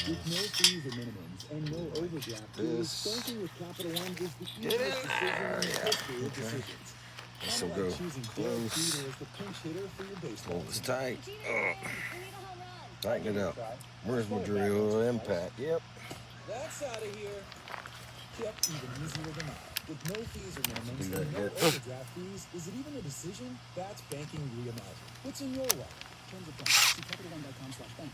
With no fees or minimums and no overdraft fees, banking with Capital One is the Get easiest in decision there. in the Yeah. history of Okay. decisions. This Kind will of go like choosing Derek close. Jeter as the pinch hitter for your baseball Hold this team. tight. Jeter, we need a home run. Tighten it up. Where's my Try it back drill once or impact? Yep. That's out of here. Yep, even easier than that. With no fees or minimums Do that and no good. overdraft fees, is it even a decision? That's banking reimagined. What's in your wallet? Terms apply. See CapitalOne.com/bank.